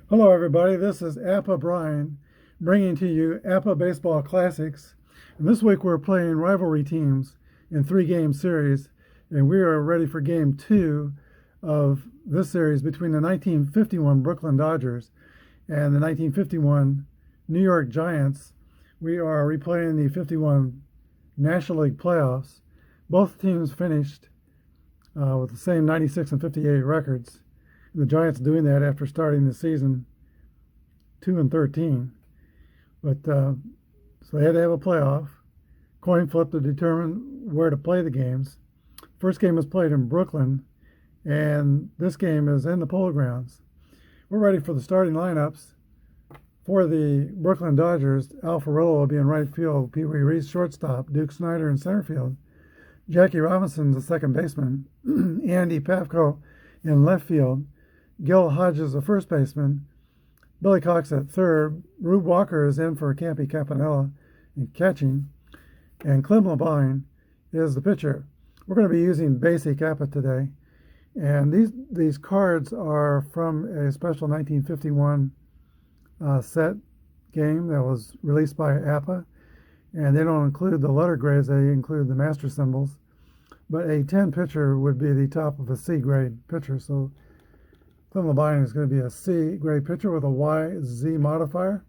Hello, everybody. This is Appa Brian bringing to you Appa Baseball Classics. And this week we're playing rivalry teams in 3-game series, and we are ready for game 2 of this series between the 1951 Brooklyn Dodgers and the 1951 New York Giants. We are replaying the 51 National League playoffs. Both teams finished with the same 96 and 58 records. The Giants doing that after starting the season 2-13, but so they had to have a playoff coin flip to determine where to play the games. First game was played in Brooklyn, and this game is in the Polo Grounds. We're ready for the starting lineups. For the Brooklyn Dodgers, Al Ferrello will be in right field, Pee Wee Reese shortstop, Duke Snider in center field, Jackie Robinson the second baseman, Andy Pafko in left field, Gil Hodges the first baseman, Billy Cox at third, Rube Walker is in for Campy Campanella in catching, and Clem Labine is the pitcher. We're going to be using basic Appa today, and these cards are from a special 1951 set game that was released by Appa, and they don't include the letter grades, they include the master symbols, but a 10 pitcher would be the top of a C grade pitcher, so Clem Labine is going to be a C grade pitcher with a YZ modifier.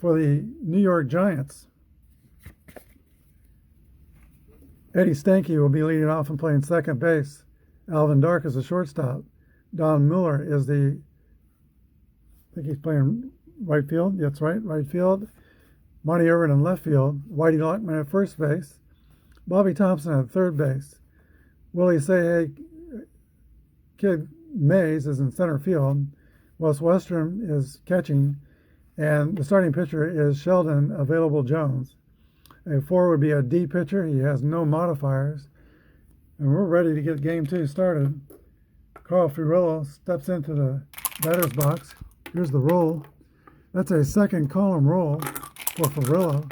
For the New York Giants, Eddie Stanky will be leading off and playing second base. Alvin Dark is the shortstop. Don Mueller is I think he's playing right field. That's right, right field. Monty Irvin in left field. Whitey Lockman at first base. Bobby Thompson at third base. Willie Say Kid Mays is in center field. Wes Western is catching, and the starting pitcher is Sheldon Available Jones. A 4 would be a D pitcher. He has no modifiers, and we're ready to get game 2 started. Carl Furillo steps into the batter's box. Here's the roll. That's a second column roll for Furillo.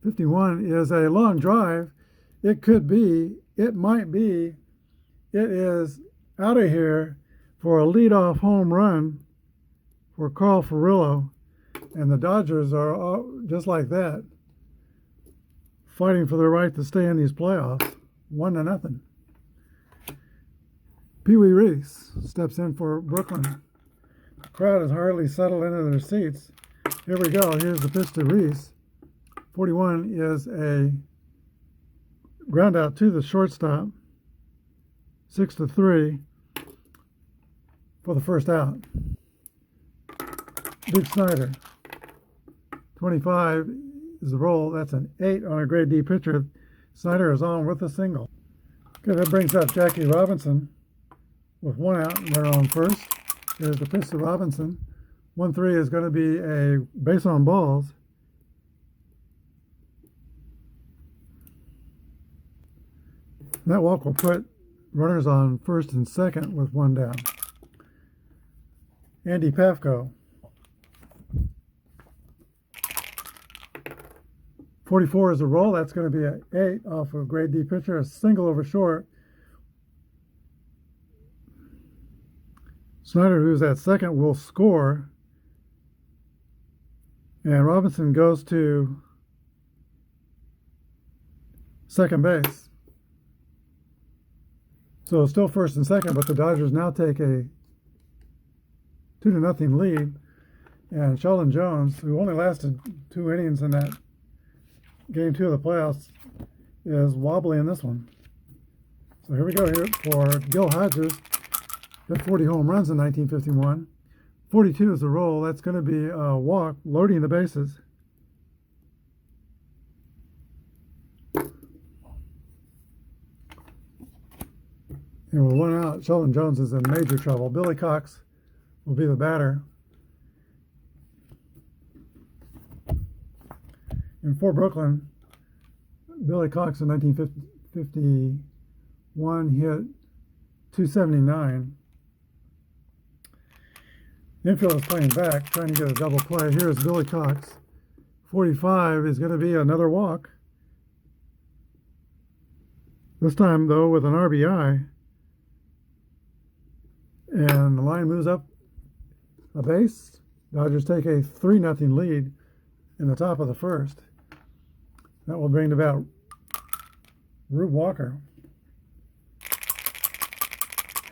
51 is a long drive. It could be, it might be, it is out of here for a leadoff home run for Carl Furillo, and the Dodgers are all, just like that, fighting for their right to stay in these playoffs, 1-0. Pee Wee Reese steps in for Brooklyn. The crowd has hardly settled into their seats. Here we go. Here's the pitch to Reese. 41 is a ground out to the shortstop. 6-3 for the first out. Duke Snider. 25 is the roll. That's an 8 on a grade D pitcher. Snider is on with a single. Okay, that brings up Jackie Robinson with 1 out, and they're on first. Here's the pitch to Robinson. 1-3 is going to be a base on balls. That walk will put runners on first and second with 1 down. Andy Pafko. 44 is a roll. That's going to be an 8 off of grade D pitcher. A single over short. Snider, who's at second, will score. And Robinson goes to second base. So still first and second, but the Dodgers now take a 2-0 lead. And Sheldon Jones, who only lasted 2 innings in that game 2 of the playoffs, is wobbly in this one. So here we go here for Gil Hodges. Got 40 home runs in 1951. 42 is the roll. That's going to be a walk, loading the bases. And with 1 out, Sheldon Jones is in major trouble. Billy Cox will be the batter. And for Brooklyn, Billy Cox in 1951 hit 279. The infield is playing back, trying to get a double play. Here is Billy Cox. 45 is going to be another walk. This time, though, with an RBI. And the line moves up a base. Dodgers take a 3-0 lead in the top of the first. That will bring about Rube Walker.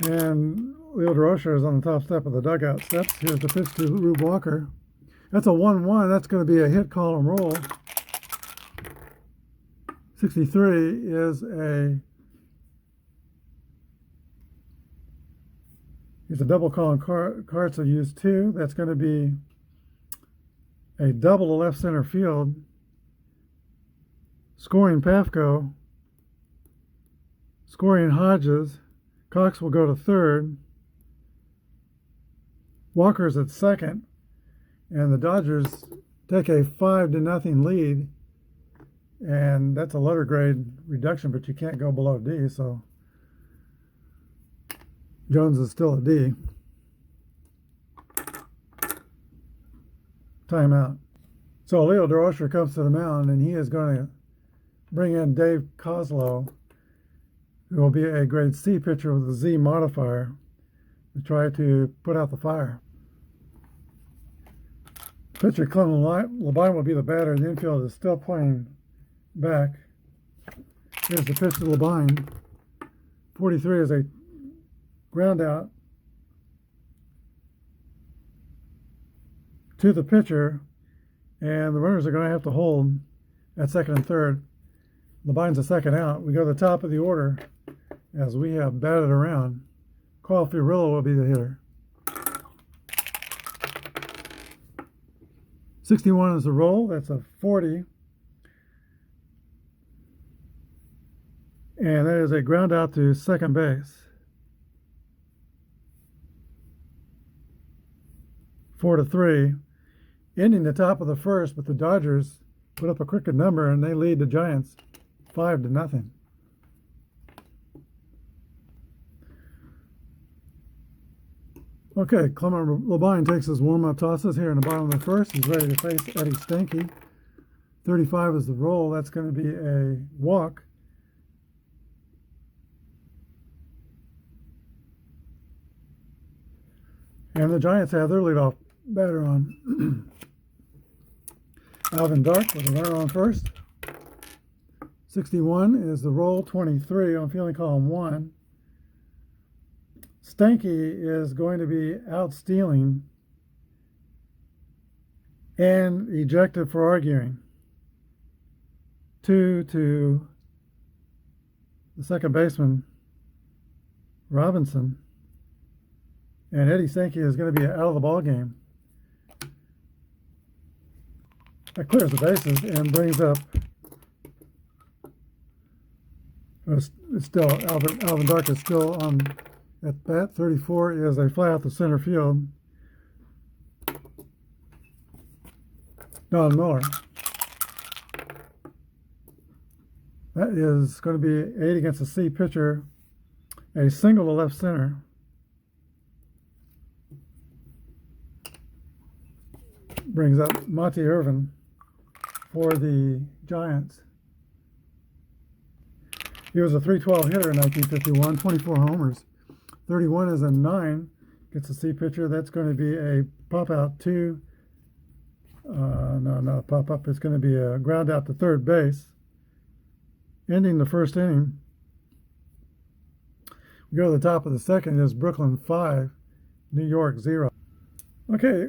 And Leo Durocher is on the top step of the dugout steps. Here's the pitch to Rube Walker. That's a 1-1. That's going to be a hit, column roll. 63 is he's a double column card, so use 2. That's going to be a double to left center field. Scoring Pafko. Scoring Hodges. Cox will go to third. Walker's at second. And the Dodgers take a 5-0 lead. And that's a letter grade reduction, but you can't go below D, so Jones is still a D. Timeout. So Leo Durocher comes to the mound, and he is going to bring in Dave Kozlow, who will be a grade C pitcher with a Z modifier, to try to put out the fire. Pitcher Clinton Labine will be the batter. The infield is still playing back. Here's the pitch to Labine. 43 is a ground out to the pitcher, and the runners are going to have to hold at second and third. Labine's a second out. We go to the top of the order as we have batted around. Carl Fiorillo will be the hitter. 61 is the roll. That's a 40. And that is a ground out to second base. 4-3. Ending the top of the first, but the Dodgers put up a crooked number and they lead the Giants 5-0. Okay, Clement Labine takes his warm-up tosses here in the bottom of the first. He's ready to face Eddie Stanky. 35 is the roll. That's going to be a walk. And the Giants have their leadoff batter on. Alvin Dark with a runner on first. 61 is the roll. 23 on fielding column 1. Stanky is going to be out stealing and ejected for arguing. 2 to the second baseman, Robinson. And Eddie Stanky is going to be out of the ball game. That clears the bases and brings up. It's still Alvin Dark is still on at bat. 34 is a fly out to center field. Don Miller. That is going to be 8 against a C pitcher. A single to left center. Brings up Monte Irvin for the Giants. He was a .312 hitter in 1951, 24 homers. 31 is a 9, gets a C pitcher. That's going to be a pop out to, no, not a pop up. It's going to be a ground out to third base. Ending the first inning. We go to the top of the second. Is Brooklyn 5, New York 0. Okay.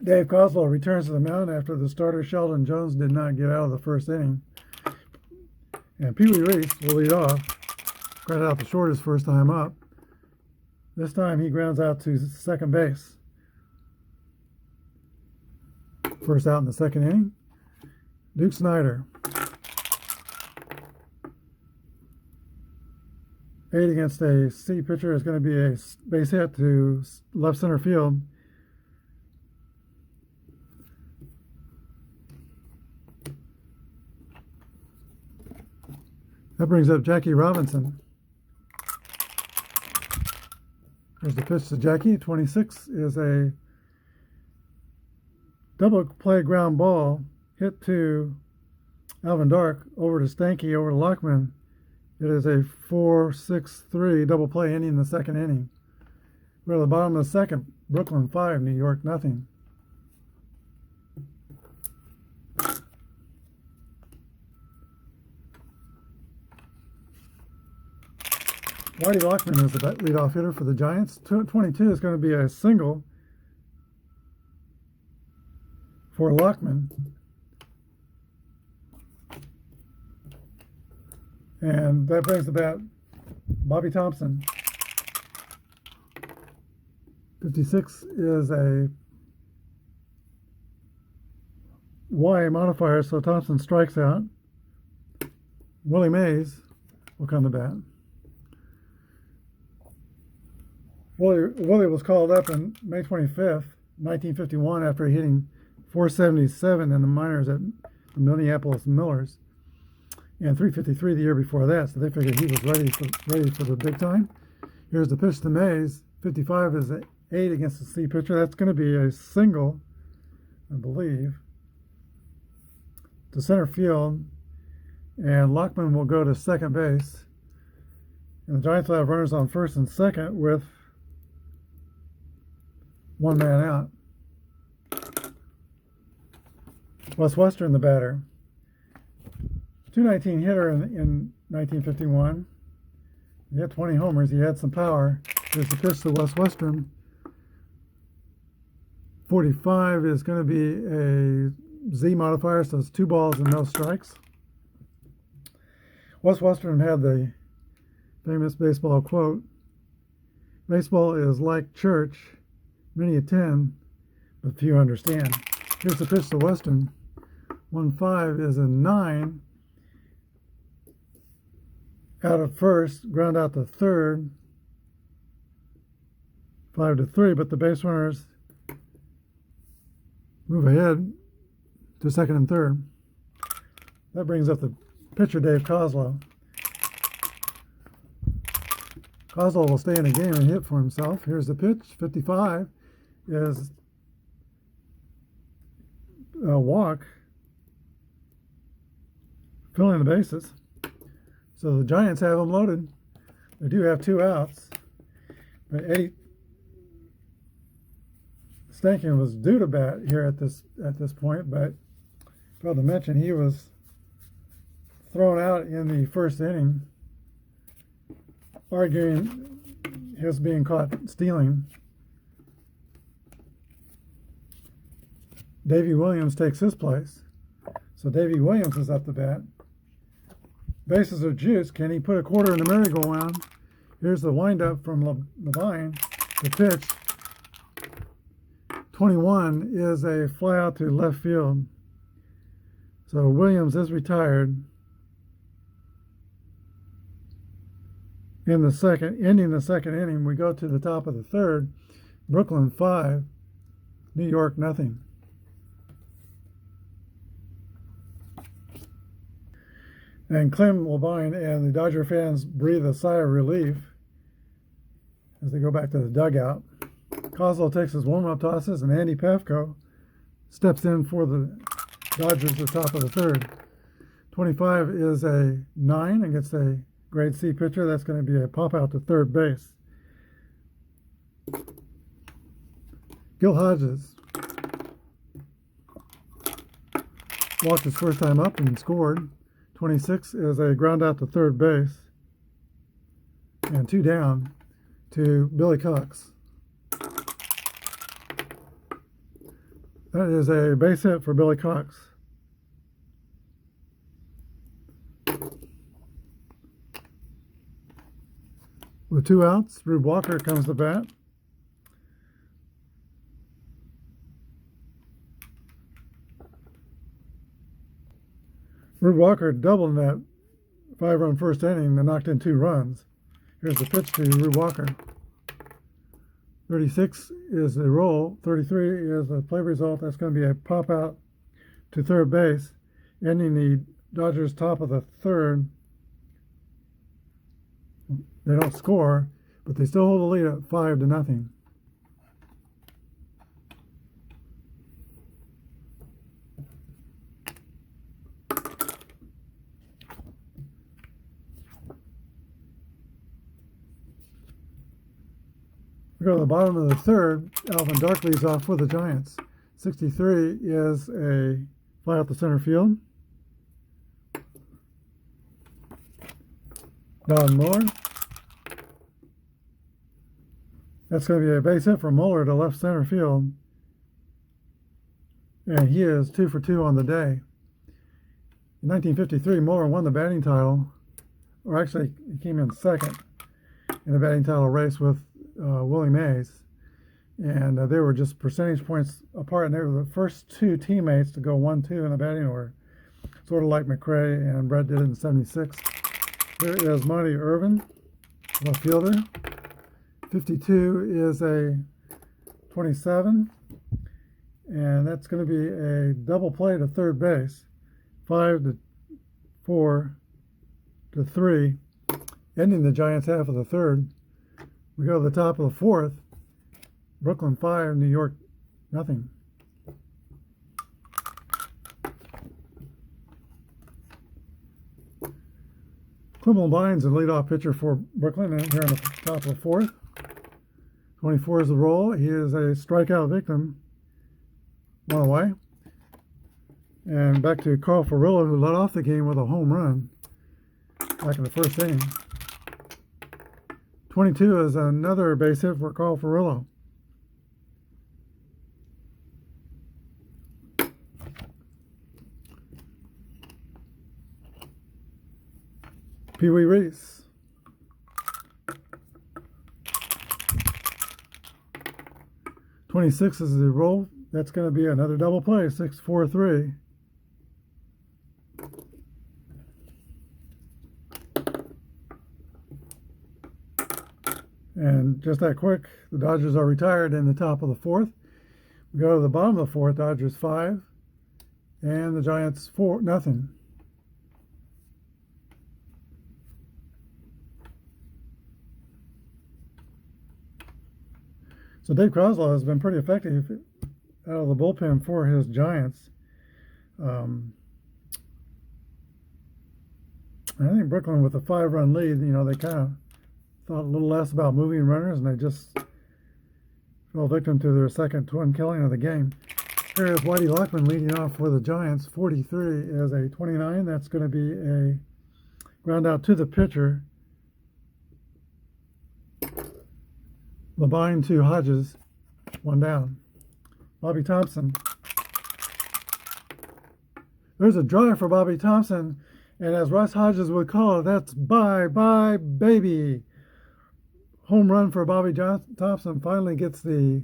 Dave Kozlow returns to the mound after the starter Sheldon Jones did not get out of the first inning. And Pee Wee Reese will lead off. Grounded out the short his first time up. This time he grounds out to second base. First out in the second inning. Duke Snider. 8 against a C pitcher is going to be a base hit to left center field. That brings up Jackie Robinson. There's the pitch to Jackie. 26 is a double play ground ball hit to Alvin Dark, over to Stanky, over to Lockman. It is a 4-6-3 double play ending the second inning. We're at the bottom of the second. Brooklyn 5, New York nothing. Whitey Lockman is the leadoff hitter for the Giants. 22 is going to be a single for Lockman. And that brings the bat Bobby Thompson. 56 is a Y modifier, so Thompson strikes out. Willie Mays will come to bat. Willie was called up on May 25th, 1951, after hitting .477 in the minors at the Minneapolis Millers, and .353 the year before that. So they figured he was ready for the big time. Here's the pitch to Mays. 55 is an 8 against the C pitcher. That's going to be a single, I believe, to center field, and Lockman will go to second base. And the Giants will have runners on first and second with one man out. Wes Western, the batter. .219 hitter in 1951. He had 20 homers. He had some power. Here's the pitch to Wes Western. 45 is going to be a Z modifier, so it's 2 balls and no strikes. Wes Western had the famous baseball quote, "Baseball is like church. Many attend, but few understand." Here's the pitch to Western. 1-5 is a 9. Out at first, ground out to third. 5-3, but the base runners move ahead to second and third. That brings up the pitcher, Dave Kozlov. Kozlov will stay in the game and hit for himself. Here's the pitch. 55 is a walk, filling the bases. So the Giants have them loaded. They do have 2 outs. But Eddie Stankin was due to bat here at this point, but I failed to mention he was thrown out in the first inning, arguing his being caught stealing. Davey Williams takes his place. So Davey Williams is up to bat. Bases are juiced. Can he put a quarter in the merry-go-round? Here's the windup from Levine. The pitch. 21 is a fly out to left field. So Williams is retired. In the second, ending the second inning, we go to the top of the third. Brooklyn 5, New York nothing. And Clem Levine and the Dodger fans breathe a sigh of relief as they go back to the dugout. Kozlov takes his warm-up tosses, and Andy Pafko steps in for the Dodgers at the top of the third. 25 is a 9 against a grade C pitcher. That's going to be a pop out to third base. Gil Hodges walked his first time up and scored. 26 is a ground out to third base. And 2 down to Billy Cox. That is a base hit for Billy Cox. With 2 outs, Rube Walker comes to bat. Rube Walker doubled in that 5-run first inning and knocked in 2 runs. Here's the pitch to Rube Walker. 36 is a roll. 33 is a play result. That's going to be a pop out to third base, ending the Dodgers' top of the third. They don't score, but they still hold the lead at 5-0. We go to the bottom of the third. Alvin Dark leads off for the Giants. 63 is a fly out the center field. Don Muller. That's going to be a base hit from Muller to left center field. And he is 2 for 2 on the day. In 1953, Muller won the batting title, or actually he came in second in the batting title race with Willie Mays. And they were just percentage points apart, and they were the first two teammates to go 1-2 in the batting order, sort of like McRae and Brett did in '76. Here is Monty Irvin, left fielder. 52 is a 27, and that's going to be a double play to third base, 5-4 to 3, ending the Giants' half of the third. We go to the top of the fourth. Brooklyn 5, New York nothing. Quimble Bynes, the leadoff pitcher for Brooklyn, and here on the top of the fourth. 24 is the roll. He is a strikeout victim. One away. And back to Carl Furillo, who led off the game with a home run back in the first inning. 22 is another base hit for Carl Furillo. Pee Wee Reese. '26 is the roll. That's going to be another double play, 6-4-3. And just that quick, the Dodgers are retired in the top of the fourth. We go to the bottom of the fourth, Dodgers 5, and the Giants 4-0. So Dave Croslow has been pretty effective out of the bullpen for his Giants. I think Brooklyn with a 5-run lead, they kind of thought a little less about moving runners, and they just fell victim to their second twin killing of the game. Here is Whitey Lockman leading off for the Giants. 43 is a 29. That's going to be a ground out to the pitcher. Labine to Hodges, one down. Bobby Thompson. There's a drive for Bobby Thompson, and as Russ Hodges would call it, that's bye-bye, baby. Home run for Bobby Thompson finally gets the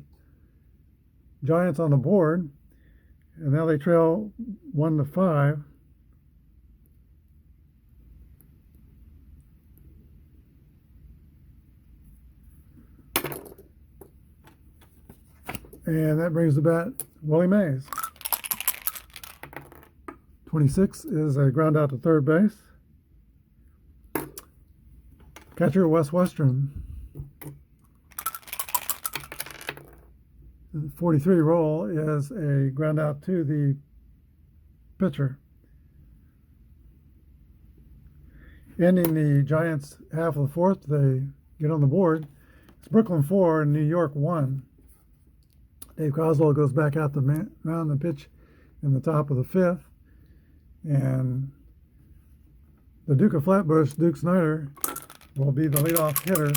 Giants on the board, and now they trail 1-5. And that brings the bat Willie Mays. 26 is a ground out to third base. Catcher Wes Western. The 43 roll is a ground out to the pitcher. Ending the Giants' half of the fourth, they get on the board. It's Brooklyn 4, New York 1. Dave Croslow goes back out the mound and pitch in the top of the fifth. And the Duke of Flatbush, Duke Snyder, will be the leadoff hitter.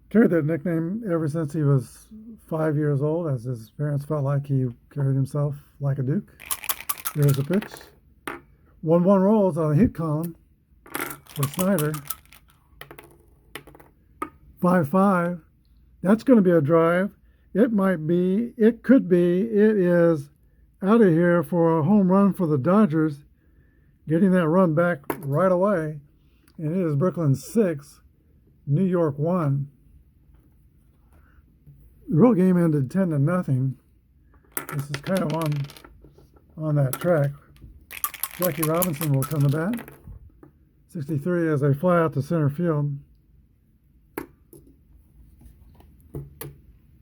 Carried that nickname ever since he was 5 years old, as his parents felt like he carried himself like a Duke. Here's the pitch. 1-1 rolls on a hit column for Snyder. 5-5. That's going to be a drive. It might be, it could be, it is out of here for a home run for the Dodgers, getting that run back right away. And it is Brooklyn 6, New York 1. The real game ended 10-0. This is kind of on that track. Jackie Robinson will come to bat. 63 as they fly out to center field.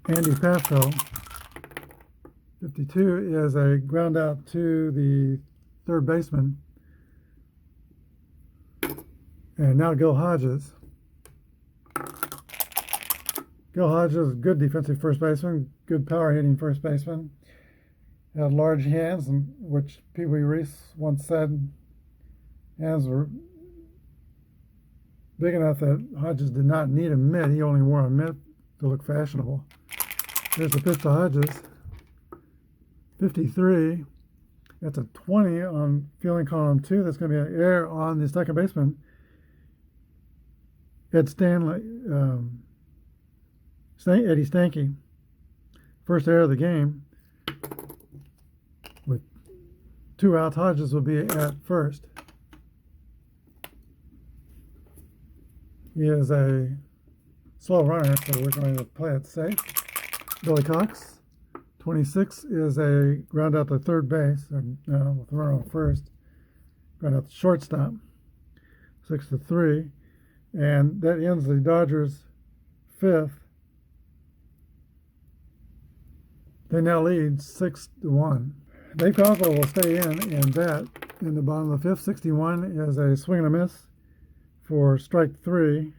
Andy Pafko. 52 is a ground out to the third baseman. And now Gil Hodges. Gil Hodges, good defensive first baseman, good power hitting first baseman. Had large hands, which Pee Wee Reese once said hands were big enough that Hodges did not need a mitt. He only wore a mitt to look fashionable. There's the pitch to Hodges. 53. That's a 20 on fielding column 2. That's going to be an error on the second baseman. Eddie Stanky. First error of the game. With 2 outs, Hodges will be at first. He is a slow runner, so we're going to play it safe. Billy Cox, 26, is a ground out to third base, with runner on first. Ground out to shortstop, 6-3. And that ends the Dodgers' 5th. They now lead 6-1. Dave Coswell will stay in that. In the bottom of the 5th, 61 is a swing and a miss for strike 3.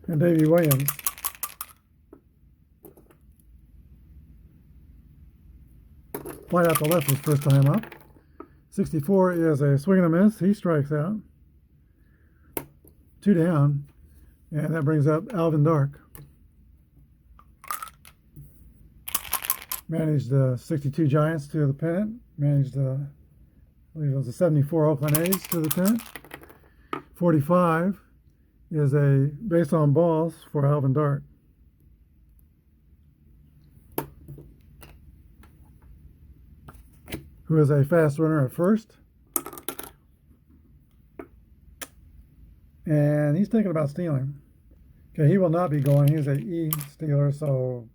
And Davey Williams. Fly out to left his first time up. 64 is a swing and a miss. He strikes out. 2 down. And that brings up Alvin Dark. Managed the 62 Giants to the pennant. Managed I believe it was the 74 Oakland A's to the pennant. 45 is a base on balls for Alvin Dark. Who is a fast runner at first. And he's thinking about stealing. Okay, he will not be going. He's an E stealer, so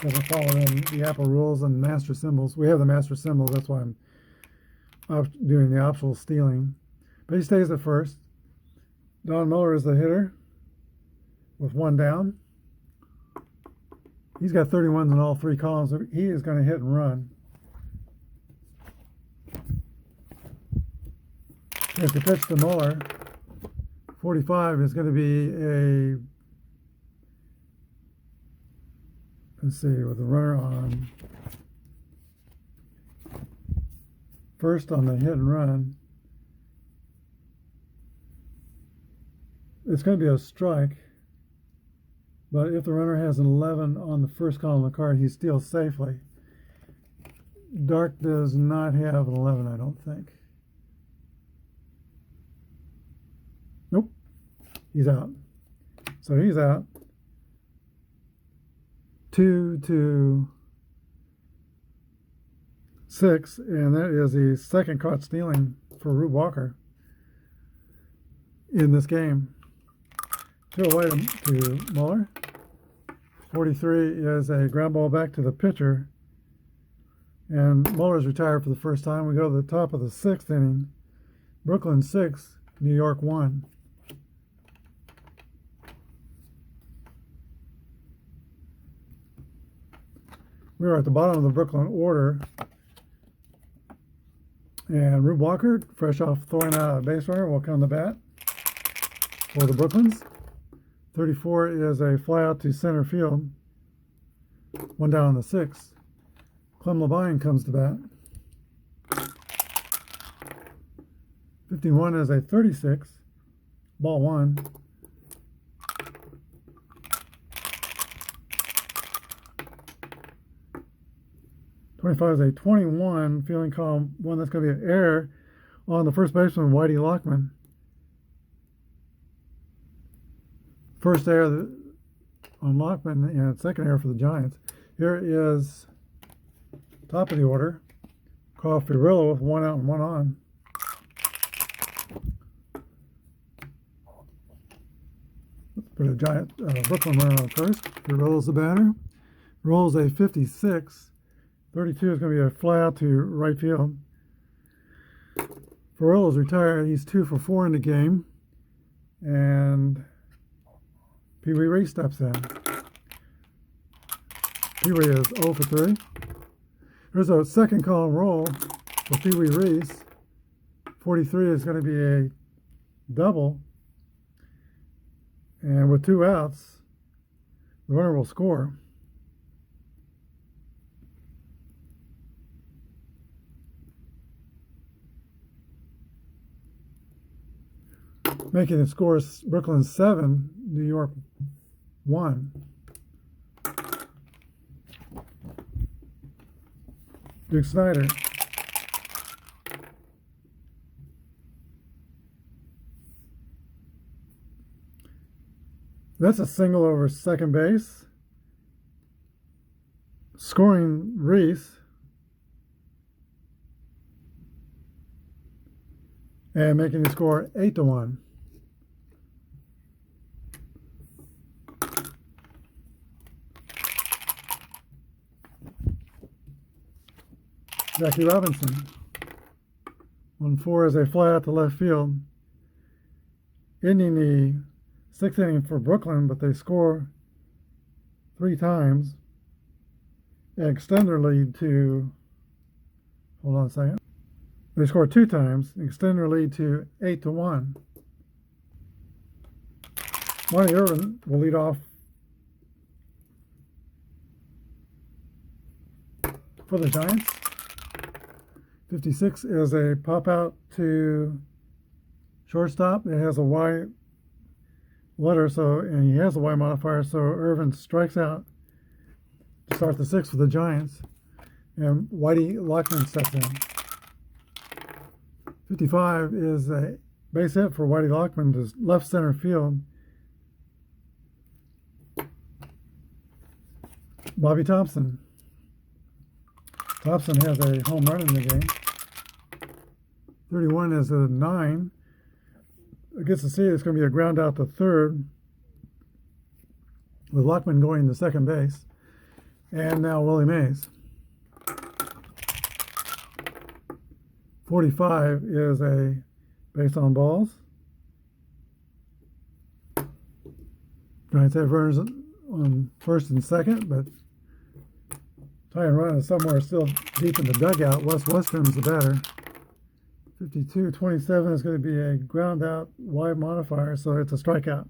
doesn't follow in the Apple rules and master symbols. We have the master symbols, that's why I'm doing the optional stealing. But he stays at first. Don Miller is the hitter with 1 down. He's got 31s in all 3 columns. So he is going to hit and run. If the pitch to Muller, 45 is going to be a, let's see, with the runner on first on the hit and run. It's going to be a strike, but if the runner has an 11 on the first column of the card, he steals safely. Dark does not have an 11, I don't think. Nope, he's out. So he's out. 2-6, and that is the second caught stealing for Rube Walker in this game. 2 away to Muller. 43 is a ground ball back to the pitcher. And Muller's retired for the first time. We go to the top of the 6th inning. Brooklyn 6, New York 1. We are at the bottom of the Brooklyn order. And Rube Walker, fresh off throwing out a base runner, will come to bat for the Brooklyns. 34 is a fly out to center field. 1 down on the 6th. Clem Levine comes to bat. 51 is a 36. Ball 1. '25 is a 21. Fielding column 1. That's going to be an error on the first baseman, Whitey Lockman. First error on Lockman and second error for the Giants. Here is top of the order. Carl Furillo with 1 out and 1 on. Let's put a Brooklyn runner on first. Furillo's the batter. Rolls a 56. 32 is going to be a fly out to right field. Furillo's retired. He's 2 for 4 in the game. And Pee Wee Reese steps in. Pee Wee is 0 for 3. Here's a second column roll for Pee Wee Reese. 43 is going to be a double. And with 2 outs, the runner will score. Making the score Brooklyn 7, New York 1. Duke Snider. That's a single over second base. Scoring Reese. And making the score 8-1. Jackie Robinson. 1-4 as they fly out to left field. Ending the 6th inning for Brooklyn, but they score 3 times and extend their lead to, hold on a second. They score 2 times, extend their lead to 8-1. Monty Irvin will lead off for the Giants. 56 is a pop out to shortstop. It has a Y letter, and he has a Y modifier, so Irvin strikes out to start the 6th for the Giants, and Whitey Lockman steps in. 55 is a base hit for Whitey Lockman to left center field. Bobby Thompson. Thompson has a home run in the game. 31 is a 9. Gets to see it's going to be a ground out to third with Lockman going to second base. And now Willie Mays. 45 is a base on balls. Giants have runners on first and second, but tying run is somewhere still deep in the dugout. Wes Westrum's the batter. 52-27 is going to be a ground out wide modifier, so it's a strikeout.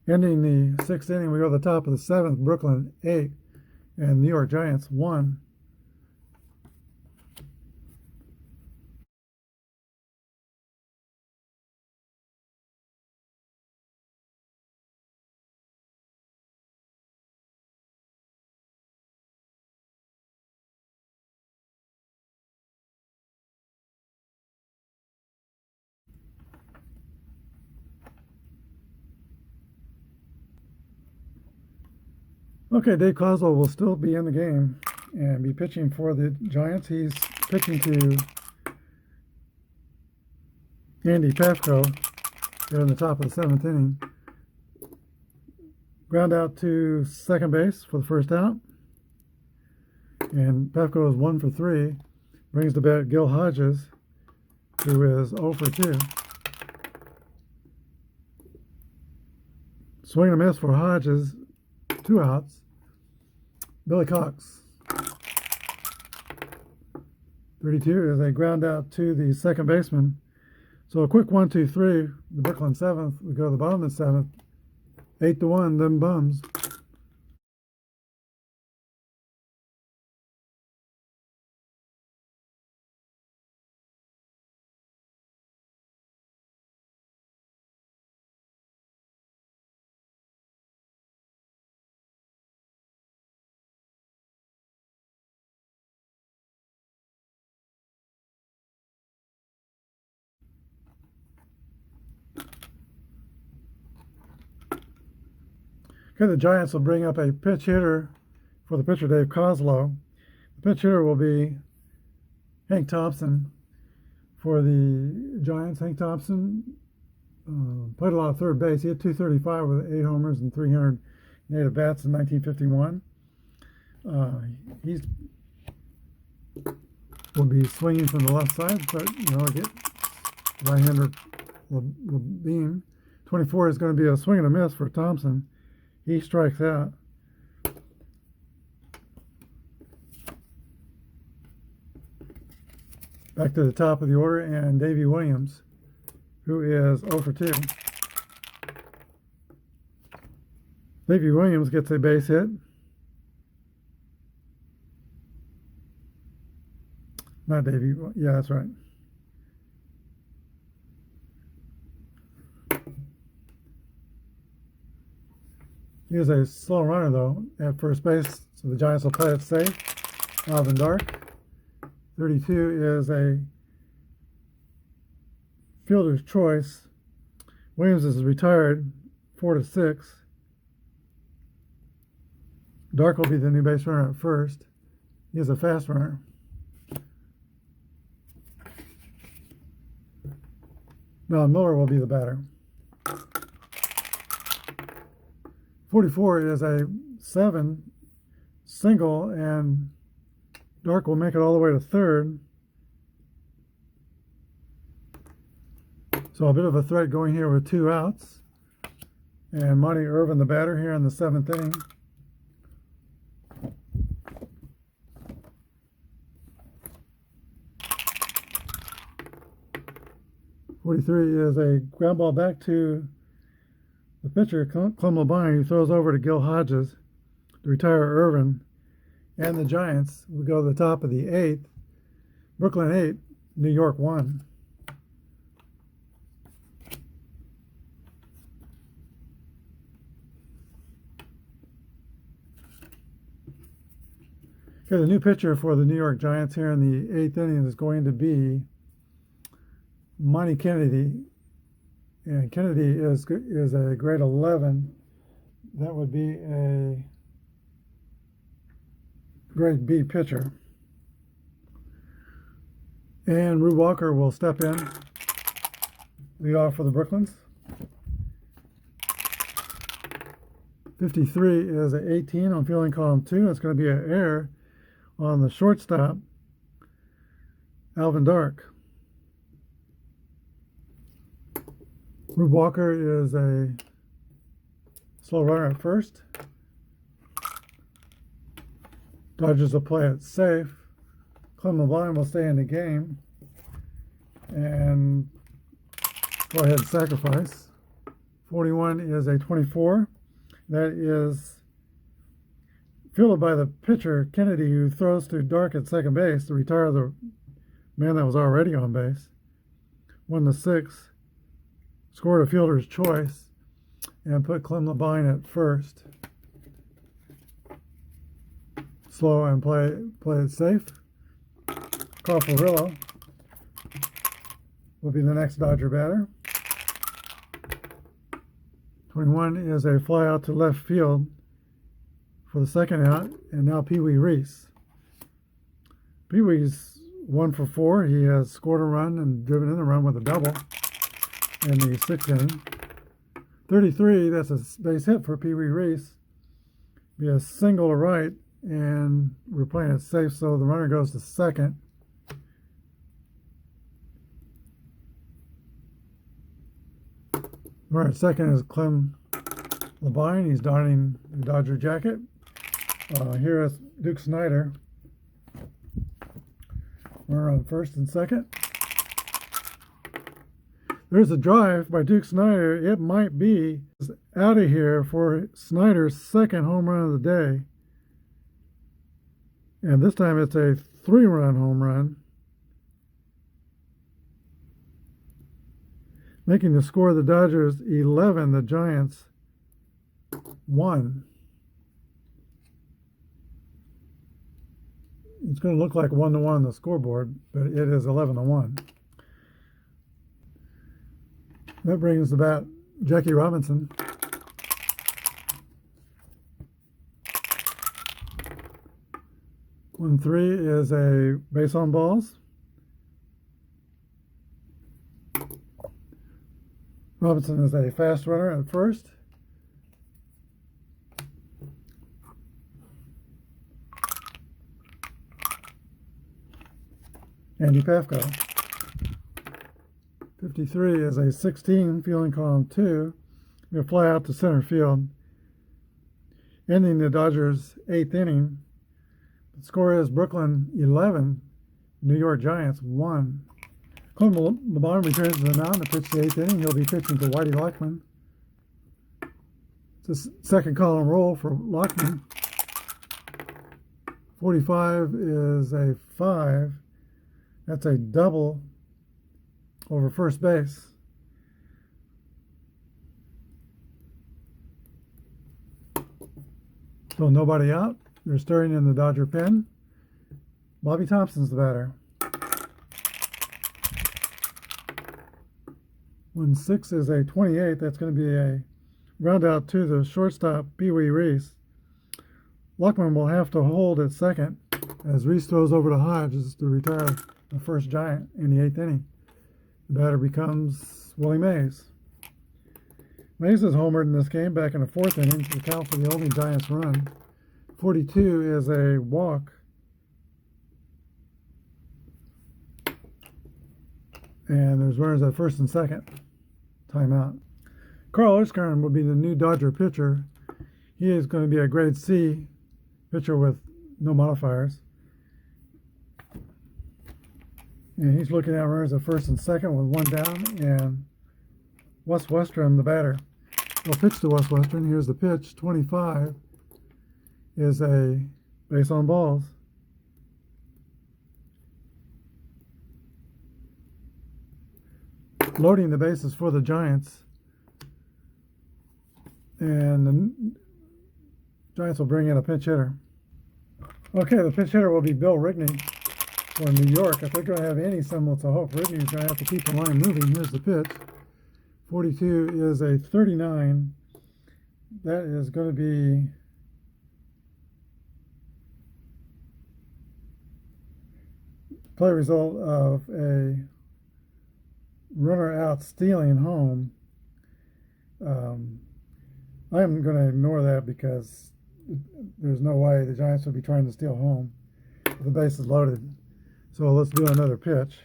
Ending the 6th inning, we go to the top of the 7th, Brooklyn 8 and New York Giants 1. Okay, Dave Coslow will still be in the game and be pitching for the Giants. He's pitching to Andy Pafko here in the top of the 7th inning. Ground out to second base for the first out. And Pafko is 1 for 3. Brings to bat Gil Hodges, who is 0 for 2. Swing and a miss for Hodges. 2 outs. Billy Cox. 32 is a ground out to the second baseman. So a quick 1-2-3. The Brooklyn 7th. We go to the bottom of the 7th. 8-1. Them bums. Okay, the Giants will bring up a pitch hitter for the pitcher, Dave Coslow. The pitch hitter will be Hank Thompson for the Giants. Hank Thompson played a lot of third base. He had 235 with 8 homers and 308 at-bats in 1951. He's will be swinging from the left side, but get right-hander beam. 24 is going to be a swing and a miss for Thompson. He strikes out. Back to the top of the order, and Davey Williams, who is 0 for 2. Davey Williams gets a base hit. Not Davey, yeah, that's right. He is a slow runner, though, at first base, so the Giants will play it safe. Alvin Dark. 32 is a fielder's choice. Williams is retired, 4 to 6. Dark will be the new base runner at first. He is a fast runner. Don Miller will be the batter. 44 is a 7 single, and Dark will make it all the way to third. So a bit of a threat going here with 2 outs. And Monty Irvin, the batter, here in the 7th inning. .43 is a ground ball back to the pitcher, Clem Labine, who throws over to Gil Hodges to retire Irvin. And the Giants will go to the top of the 8th. Brooklyn 8, New York 1. Okay, the new pitcher for the New York Giants here in the 8th inning is going to be Monty Kennedy. And Kennedy is a grade 11. That would be a grade B pitcher. And Rube Walker will step in, lead off for the Brooklyns. 53 is an 18 on fielding column 2. It's going to be an error on the shortstop, Alvin Dark. Rube Walker is a slow runner at first. Dodgers will play it safe. Clem Labine will stay in the game and go ahead and sacrifice. 41 is a 24. That is fielded by the pitcher, Kennedy, who throws to Dark at second base to retire the man that was already on base. 1 to 6. Scored a fielder's choice and put Clem Labine at first. Slow and play it safe. Carl Furillo will be the next Dodger batter. 21 is a fly out to left field for the second out, and now Pee Wee Reese. Pee Wee's 1 for 4. He has scored a run and driven in a run with a double in the 6th inning. 33, that's a base hit for Pee Wee Reese. Be a single to right, and we're playing it safe, so the runner goes to second. Runner at second is Clem Labine. He's donning the Dodger jacket. Here is Duke Snider. Runner on first and second. There's a drive by Duke Snider. It might be out of here for Snider's second home run of the day. And this time it's a 3-run home run, making the score of the Dodgers 11, the Giants 1. It's going to look like 1-1 on the scoreboard, but it is 11-1. That brings about Jackie Robinson. One 3 is a base on balls. Robinson is a fast runner at first. Andy Pafko. 53 is a 16, fielding column 2. Going to fly out to center field, ending the Dodgers' 8th inning. The score is Brooklyn 11, New York Giants 1. Clint LeBron returns to the mound to pitch the 8th inning. He'll be pitching to Whitey Lockman. It's a second column roll for Lockman. 45 is a 5. That's a double over first base. So nobody out. They're stirring in the Dodger pen. Bobby Thompson's the batter. When 6 is a 28, that's going to be a ground out to the shortstop, Pee Wee Reese. Lockman will have to hold at second as Reese throws over to Hodges to retire the first Giant in the 8th inning. The batter becomes Willie Mays. Mays is homered in this game back in the 4th inning to account for the only Giants run. 42 is a walk. And there's runners at first and second. Timeout. Carl Erskine will be the new Dodger pitcher. He is going to be a grade C pitcher with no modifiers. And he's looking at runners at first and second with 1 down. And Wes Westrum, the batter, will pitch to Wes Westrum. Here's the pitch. 25 is a base on balls. Loading the bases for the Giants. And the Giants will bring in a pinch hitter. Okay, the pinch hitter will be Bill Rigney for New York. If they're going to have any semblance of hope, Rigney is going to have to keep the line moving. Here's the pitch. 42 is a 39. That is going to be play result of a runner out stealing home. I'm going to ignore that because there's no way the Giants would be trying to steal home. The base is loaded. So let's do another pitch.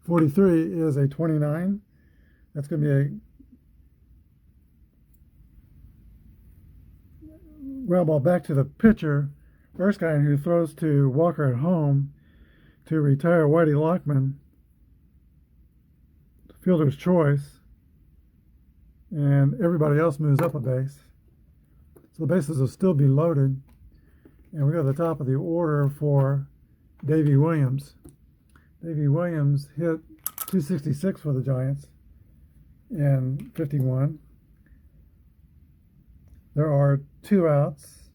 43 is a 29. That's going to be a ground ball back to the pitcher, Erskine, who throws to Walker at home to retire Whitey Lockman. Fielder's choice. And everybody else moves up a base. So the bases will still be loaded. And we go to the top of the order for Davey Williams. Davey Williams hit 266 for the Giants in 51. There are 2 outs.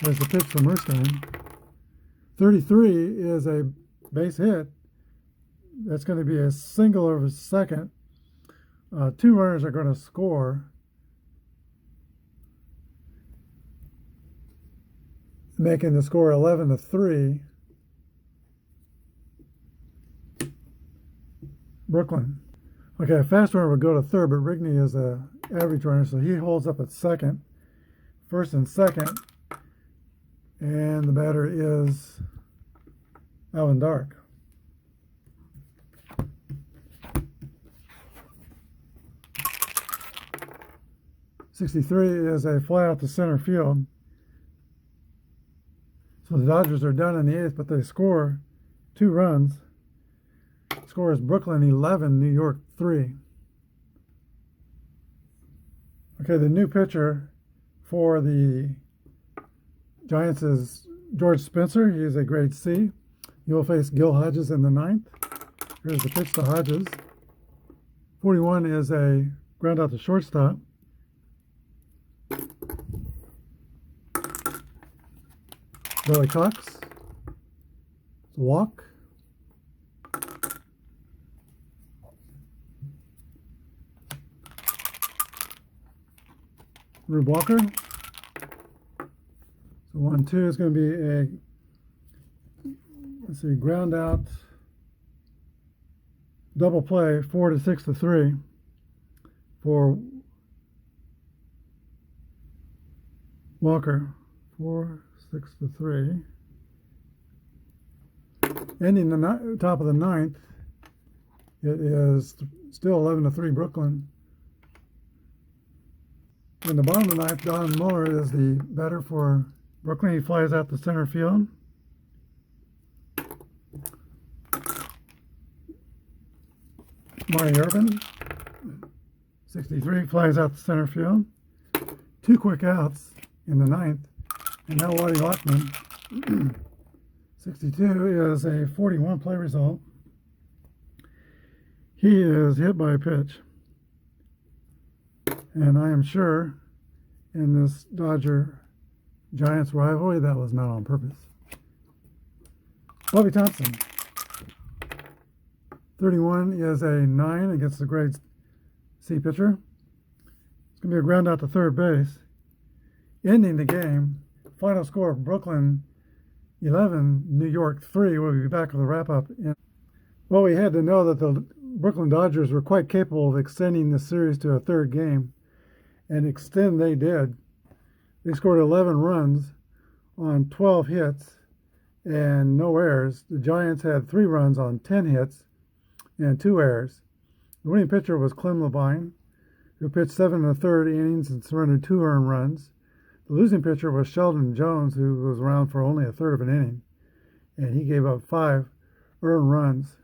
There's the pitch from Erskine. 33 is a base hit. That's going to be a single over second. 2 runners are going to score. Making the score 11-3. Brooklyn. Okay, a fast runner would go to third, but Rigney is a average runner, so he holds up at second. First and second. And the batter is Alvin Dark. .63 is a fly out to center field. So the Dodgers are done in the 8th, but they score 2 runs. Score is Brooklyn 11, New York 3. Okay, the new pitcher for the Giants is George Spencer. He is a grade C. He will face Gil Hodges in the 9th. Here's the pitch to Hodges. 41 is a ground out to shortstop. Billy Cox. It's a walk. Rube Walker. So 1-2 is going to be a, let's see, ground out double play, 4-6-3 for Walker. 4-6-3. Ending the top of the 9th, it is still 11-3 Brooklyn. In the bottom of the 9th, Don Muller is the batter for Brooklyn, he flies out to center field. Marty Urban, 63, flies out to center field. 2 quick outs in the ninth. And now Waddy Lockman, 62, is a 41 play result. He is hit by a pitch. And I am sure in this Dodger-Giants rivalry that was not on purpose. Bobby Thompson, 31, is a 9 against the grade C pitcher. It's going to be a ground out to third base. Ending the game, final score of Brooklyn 11, New York 3. We'll be back with a wrap-up. Well, we had to know that the Brooklyn Dodgers were quite capable of extending the series to a third game, and extend they did. They scored 11 runs on 12 hits and no errors. The Giants had 3 runs on 10 hits and 2 errors. The winning pitcher was Clem Labine, who pitched 7 1/3 innings and surrendered 2 earned runs. The losing pitcher was Sheldon Jones, who was around for only a third of an inning, and he gave up 5 earned runs.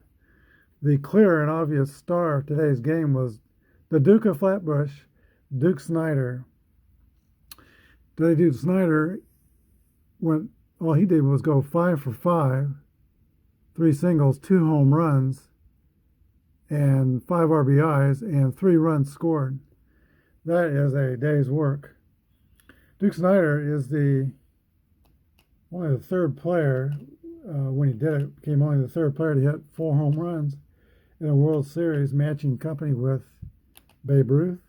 The clear and obvious star of today's game was the Duke of Flatbush, Duke Snider. Today, Duke Snider all he did was go 5 for 5, 3 singles, 2 home runs, and 5 RBIs, and 3 runs scored. That is a day's work. Duke Snider is only the third player, when he did it, became only the third player to hit 4 home runs in a World Series, matching company with Babe Ruth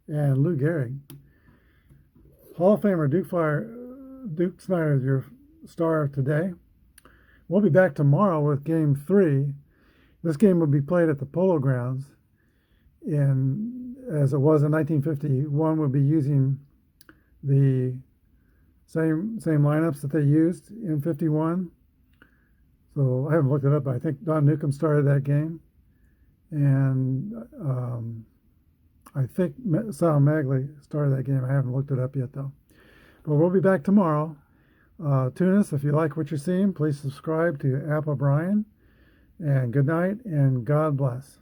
and Lou Gehrig. Hall of Famer Duke Snider is your star of today. We'll be back tomorrow with Game 3. This game will be played at the Polo Grounds, and as it was in 1951, we'll be using the same lineups that they used in 51. So I haven't looked it up, but I think Don Newcombe started that game, and I think Sal Magley started that game. I haven't looked it up yet, though. But we'll be back tomorrow. Tune us. If you like what you're seeing, please subscribe to Apple Brian. And good night, and God bless.